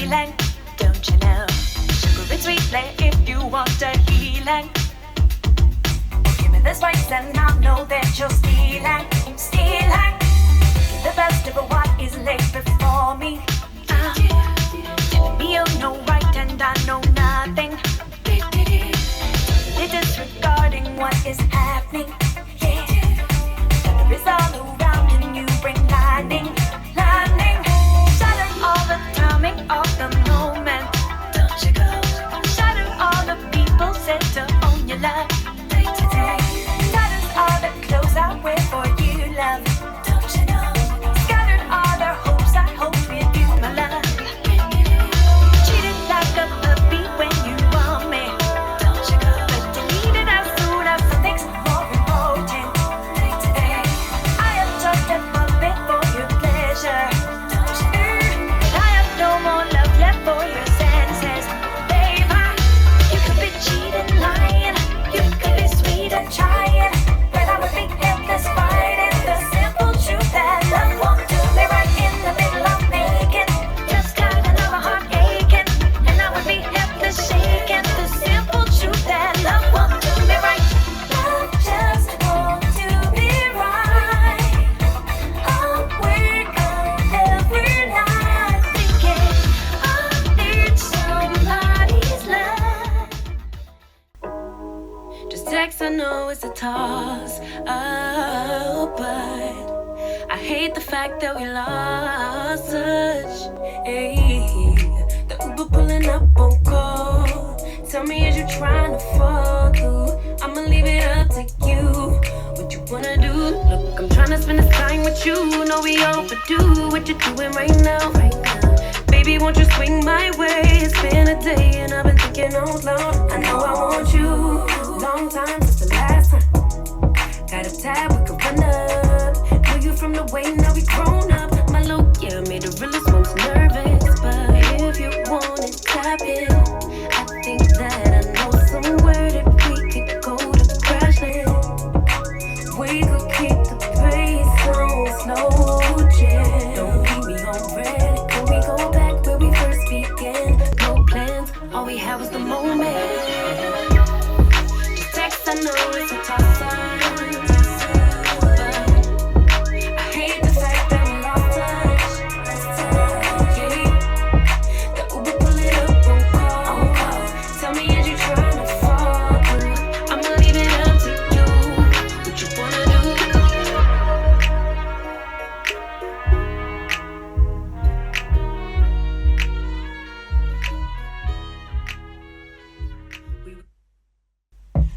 feeling, don't you know? Sugar and sweet play if you want a healing. Give me the spice and I'll know that you're stealing, stealing. Get the best of what is laid before me. Telling me you know right and I know nothing. Disregarding what is happening. Yeah, thunder is all around and you bring lightning, lightning. Shatter all the timing of the moment. Don't you go? Shatter all the people set to own your love. Day to day. Shatters all the clothes I wear for you, love. Don't you know? Scattered all the hopes I hope with you, my love. Cheated like a puppy when you want me. Don't you go? But deleted as soon as something's more important. Day to day. I am just a puppet for your pleasure. Don't you know? I have no more love left for your senses, baby. You could be cheating, lying. You could be sweet and trying, but I would be helpless fighting the simple truth that love won't do me right in the middle of making. Just got another heart aching, and I would be helpless shaking the simple truth that love won't do me right. Love just won't do me right. I'll wake up every night thinking I need somebody's love. Just text, I know it's a toss, oh, but I hate the fact that we lost touch. Hey, the Uber pulling up on call. Tell me, is you trying to fall through? I'ma leave it up to you. What you wanna do? Look, I'm trying to spend this time with you. Know we overdue. What you doing right now? Right now. Baby, won't you swing my way? It's been a day and I've been thinking out loud. I know I want you. Long time since the last time. Got a tab, we can run up. Knew you from the way, now we grown up. My look, yeah, made the realest ones nervous. But if you want it, tap in. I think that I know somewhere that we could go to crash land. We could keep the pace on slow jam. Don't keep me on red. Can we go back where we first began? No plans, all we had was the moment. Just text, I know it's a tough sign. I hate the fact that we lost touch. Yeah. The Uber pull it up on call. Tell me, is you trying to fall through? I'ma leave it up to you. What you wanna do?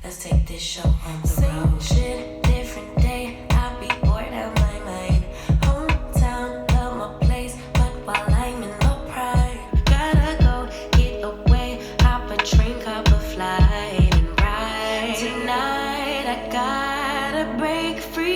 Let's take this show on the road. Shit, different day. I'll be bored out my mind. Hometown, love my place, but while I'm in low pride, gotta go get away. Hop a train, cup a flight and ride. Tonight I gotta break free.